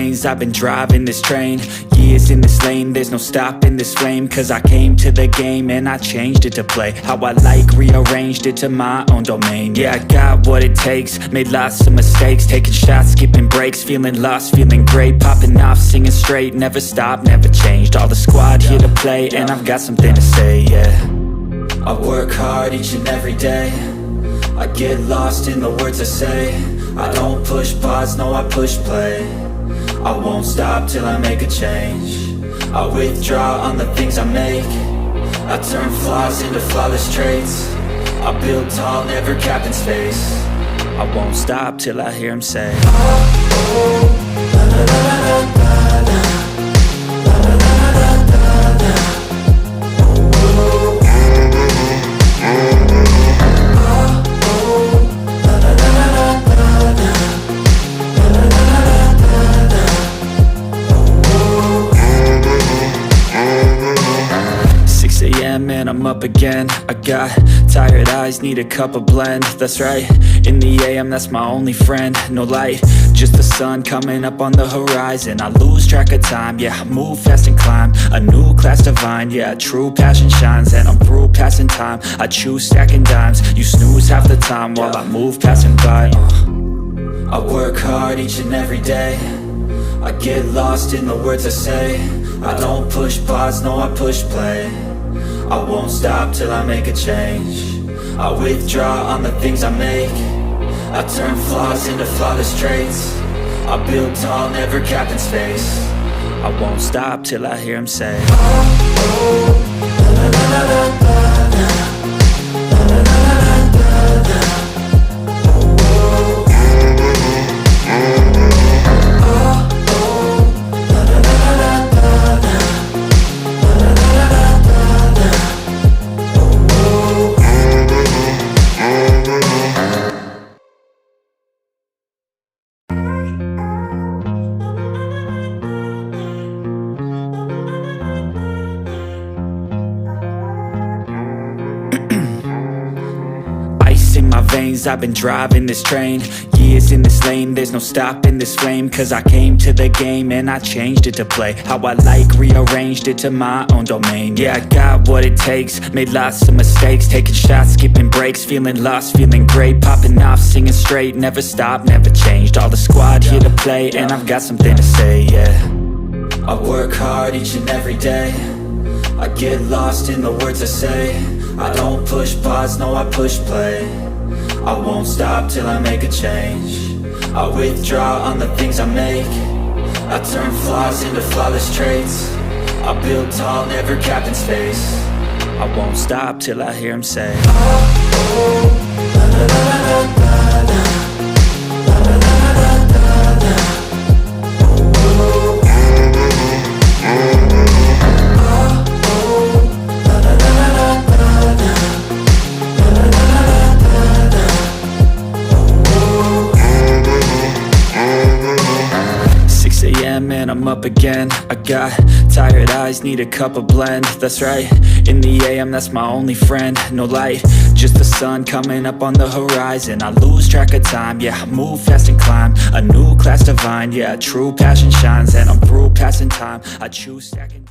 veins, I've been driving this train. Years in this lane, there's no stopping this flame. Cause I came to the game and I changed it to play how I like, rearranged it to my own domain. Yeah, I got what it takes, made lots of mistakes, taking shots, skipping breaks, feeling lost, feeling great, popping off, singing straight, never stopped, never changed. All the squad here to play and I've got something to say, yeah. I work hard each and every day, I get lost in the words I say. I don't push pause, no I push play. I won't stop till I make a change. I withdraw on the things I make. I turn flaws into flawless traits. I build tall, never capped in space. I won't stop till I hear him say, oh, oh, la, la, la, la, la, la, la, la, la, la, la, la. And I'm up again. I got tired eyes, need a cup of blend. That's right, in the AM, that's my only friend. No light, just the sun coming up on the horizon. I lose track of time, yeah, I move fast and climb a new class divine, yeah, true passion shines. And I'm through passing time, I choose stacking dimes. You snooze half the time while I move passing by. I work hard each and every day, I get lost in the words I say. I don't push pause, no I push play. I won't stop till I make a change. I withdraw on the things I make. I turn flaws into flawless traits. I build tall, never capped in space. I won't stop till I hear him say, oh, oh, la, la, la, la, la, la, la, la, la, la, la, la. In my veins, I've been driving this train. Years in this lane, there's no stopping this flame. Cause I came to the game and I changed it to play how I like, rearranged it to my own domain. Yeah, I got what it takes, made lots of mistakes, taking shots, skipping breaks, feeling lost, feeling great, popping off, singing straight, never stopped, never changed. All the squad here to play and I've got something to say, yeah. I work hard each and every day, I get lost in the words I say. I don't push pause, no I push play. I won't stop till I make a change. I withdraw on the things I make. I turn flaws into flawless traits. I build tall, never capped in space. I won't stop till I hear him say, oh, oh, la, la, la, la, la, la, la, la, la, la, la, la. And I'm up again. I got tired eyes, need a cup of blend. That's right, in the AM, that's my only friend. No light, just the sun coming up on the horizon. I lose track of time, yeah, I move fast and climb a new class divine, yeah, true passion shines. And I'm through passing time, I choose stacking